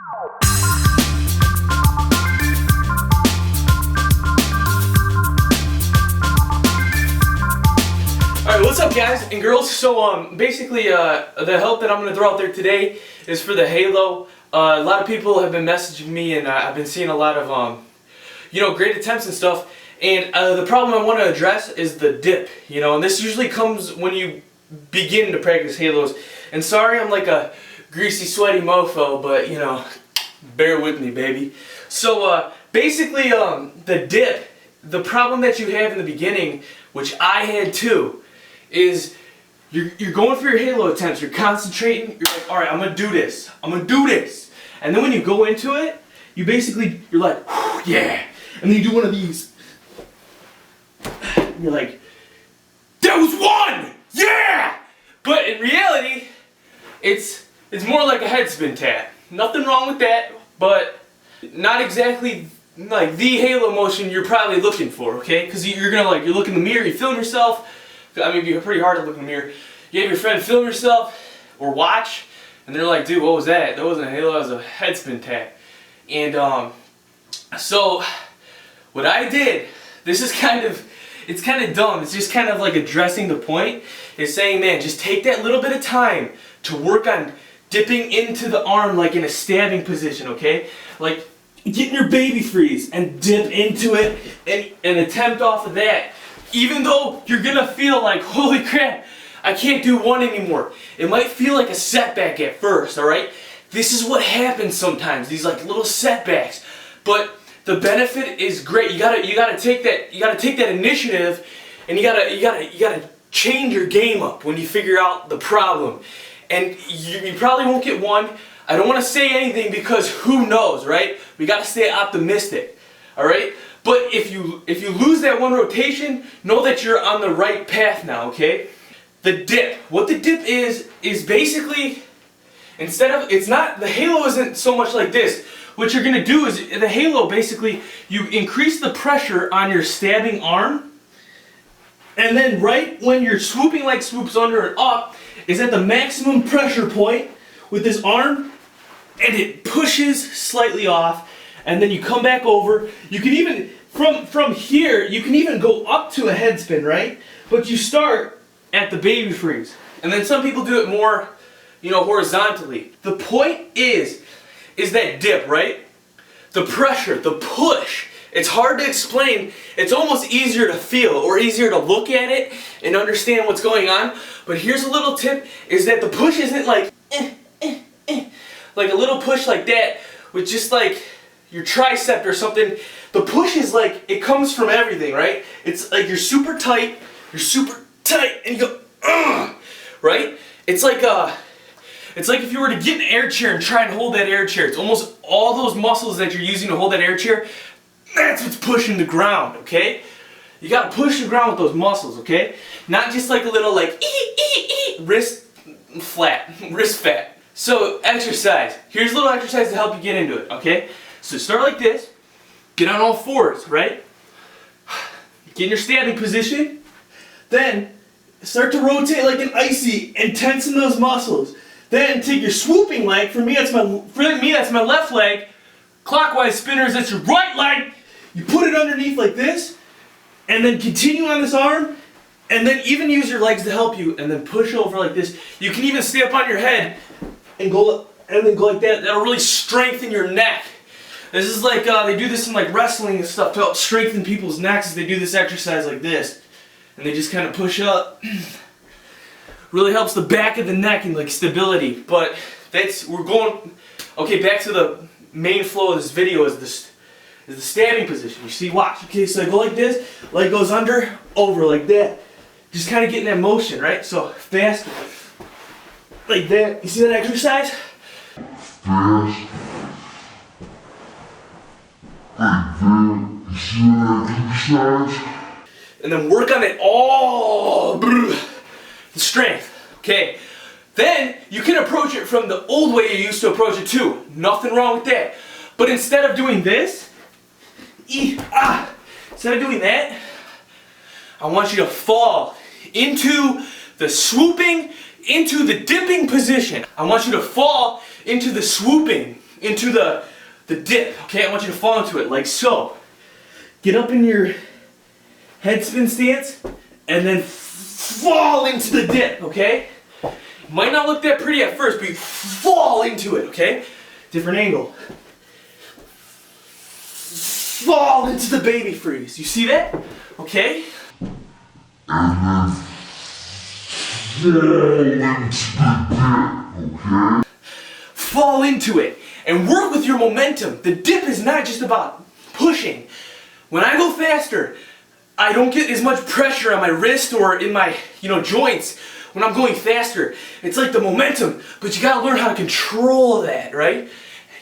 Alright, what's up guys and girls? So basically the help that I'm going to throw out there today is for the Halo. A lot of people have been messaging me and I've been seeing a lot of great attempts and stuff, and the problem I want to address is the dip, and this usually comes when you begin to practice Halos. And sorry I'm like a greasy sweaty mofo, but bear with me baby. So basically the dip, the problem that you have in the beginning, which I had too, is you're going for your Halo attempts, you're concentrating, you're like, alright, I'm gonna do this, and then when you go into it, you're like, yeah, and then you do one of these, and you're like, that was one, yeah! But in reality, it's more like a head spin tap. Nothing wrong with that, but not exactly like the Halo motion you're probably looking for, okay? Because you're look in the mirror, you film yourself. I mean, it'd be pretty hard to look in the mirror. You have your friend film yourself or watch, and they're like, dude, what was that? That wasn't a Halo, that was a head spin tap. And so what I did, it's kind of dumb. It's just kind of like addressing the point. Is saying, man, just take that little bit of time to work on dipping into the arm like in a stabbing position, okay? Like get in your baby freeze and dip into it and attempt off of that. Even though you're gonna feel like, holy crap, I can't do one anymore. It might feel like a setback at first, alright? This is what happens sometimes, these like little setbacks. But the benefit is great. You gotta take that initiative, and you gotta change your game up when you figure out the problem. And you probably won't get one. I don't want to say anything because who knows, right? We gotta stay optimistic, alright? But if you lose that one rotation, know that you're on the right path now, okay? The dip. What the dip is basically, the Halo isn't so much like this. What you're gonna do is, the Halo basically, you increase the pressure on your stabbing arm, and then right when your swooping leg swoops under and up, is at the maximum pressure point with this arm, and it pushes slightly off, and then you come back over. You can even, from here, you can even go up to a head spin, right? But you start at the baby freeze. And then some people do it more, horizontally. The point is that dip, right? The pressure, the push. It's hard to explain. It's almost easier to feel or easier to look at it and understand what's going on. But here's a little tip, is that the push isn't like, like a little push like that with just like your tricep or something. The push is like, it comes from everything, right? It's like you're super tight, and you go, ugh, right? It's like if you were to get an air chair and try and hold that air chair. It's almost all those muscles that you're using to hold that air chair, that's what's pushing the ground, okay? You gotta push the ground with those muscles, okay? Not just like a little like, wrist fat. So exercise. Here's a little exercise to help you get into it, okay? So start like this, get on all fours, right? Get in your standing position, then start to rotate like an icy and tensen those muscles. Then take your swooping leg, for me that's my left leg, clockwise spinners, that's your right leg, you put it underneath like this, and then continue on this arm, and then even use your legs to help you, and then push over like this. You can even stay up on your head, and then go like that. That'll really strengthen your neck. This is like, they do this in like wrestling and stuff to help strengthen people's necks, as they do this exercise like this. And they just kind of push up. Really helps the back of the neck and like stability. But okay, back to the main flow of this video is the standing position. You see, watch. Okay, so I go like this, leg goes under, over like that. Just kind of getting that motion, right? So fast, like that. You see that exercise? Fast. Like that. You see that exercise? And then work on it all, the strength, okay? Then you can approach it from the old way you used to approach it too. Nothing wrong with that. But instead of doing this, instead of doing that, I want you to fall into the swooping, into the dipping position. I want you to fall into the swooping into the dip, okay? I want you to fall into it, like so. Get up in your head spin stance, and then fall into the dip, okay? Might not look that pretty at first, but you fall into it, okay? Different angle. Fall into the baby freeze. You see that? Okay? Fall into it and work with your momentum. The dip is not just about pushing. When I go faster, I don't get as much pressure on my wrist or in my, joints when I'm going faster. It's like the momentum, but you gotta learn how to control that, right? You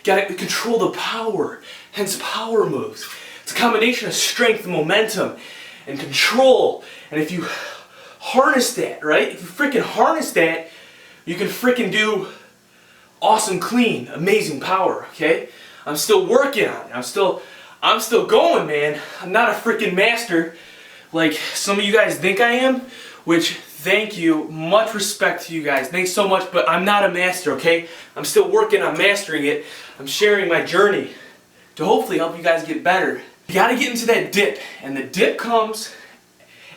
gotta control the power, hence power moves. It's a combination of strength, momentum, and control. And if you harness that, right? If you freaking harness that, you can freaking do awesome, clean, amazing power, okay? I'm still working on it. I'm still going, man. I'm not a freaking master like some of you guys think I am, which thank you, much respect to you guys. Thanks so much, but I'm not a master, okay? I'm still working on mastering it. I'm sharing my journey to hopefully help you guys get better. You gotta get into that dip, and the dip comes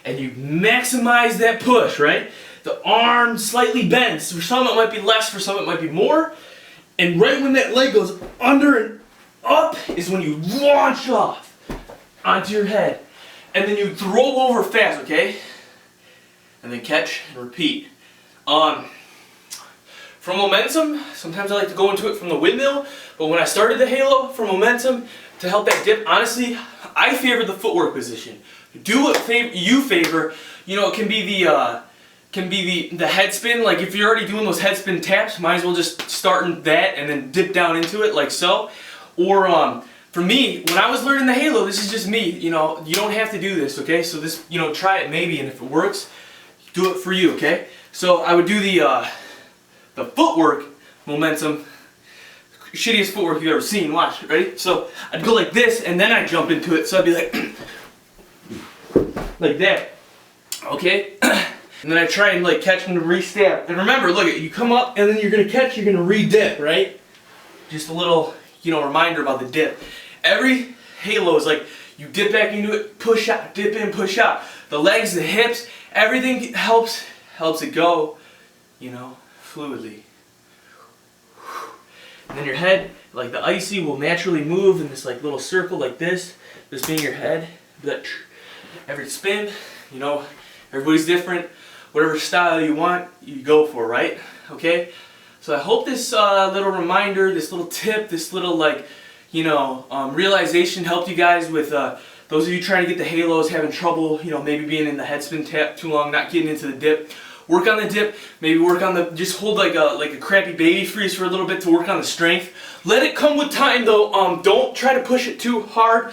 and you maximize that push, right? The arm slightly bends. For some it might be less, for some it might be more. And right when that leg goes under and up is when you launch off onto your head. And then you throw over fast, okay? And then catch and repeat. For momentum, sometimes I like to go into it from the windmill, but when I started the halo for momentum, to help that dip, honestly, I favor the footwork position. Do what you favor. It can be the head spin. Like if you're already doing those head spin taps, might as well just start in that and then dip down into it like so. Or for me, when I was learning the halo, this is just me. You don't have to do this, okay? So this, try it maybe, and if it works, do it for you, okay? So I would do the footwork momentum. Shittiest footwork you've ever seen. Watch, ready? So I'd go like this, and then I'd jump into it. So I'd be like, like that, okay? And then I try and like catch and re-stab. And remember, look, you come up, and then you're gonna catch, you're gonna re-dip, right? Just a little, reminder about the dip. Every halo is like you dip back into it, push out, dip in, push out. The legs, the hips, everything helps it go, fluidly. And then your head, like the icy, will naturally move in this like little circle like this being your head. But every spin, everybody's different. Whatever style you want, you go for, right? Okay? So I hope this little reminder, this little tip, this little realization helped you guys with those of you trying to get the halos, having trouble, maybe being in the head spin tap too long, not getting into the dip. Work on the dip, maybe work on just hold like a crappy baby freeze for a little bit to work on the strength. Let it come with time though, don't try to push it too hard.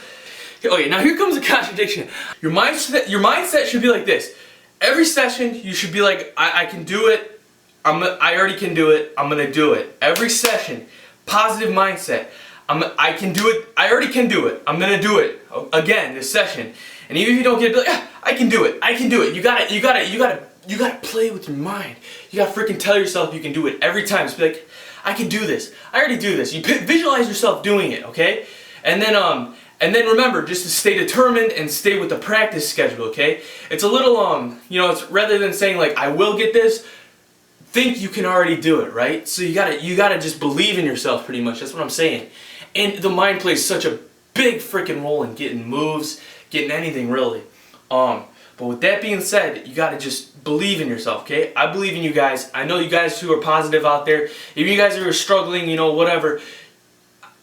Okay, now here comes a contradiction. Your mindset should be like this. Every session you should be like, I can do it, I already can do it, I'm gonna do it. Every session, positive mindset. I can do it, I already can do it, I'm gonna do it again this session. And even if you don't get it, be like, I can do it, I can do it. You gotta play with your mind. You gotta freaking tell yourself you can do it every time. Just be like, I can do this, I already do this. You visualize yourself doing it, okay? And then remember, just to stay determined and stay with the practice schedule, okay? It's a little, it's rather than saying like, I will get this, think you can already do it, right? So you gotta just believe in yourself pretty much, that's what I'm saying. And the mind plays such a big freaking role in getting moves, getting anything really. But with that being said, you gotta just believe in yourself, okay? I believe in you guys. I know you guys who are positive out there. Even you guys who are struggling, whatever.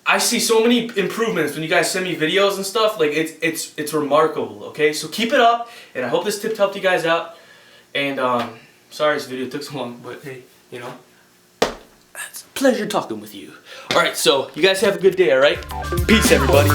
I see so many improvements when you guys send me videos and stuff. Like it's remarkable, okay? So keep it up, and I hope this tip helped you guys out. And sorry this video took so long, but hey, it's a pleasure talking with you. Alright, so you guys have a good day, alright? Peace, everybody.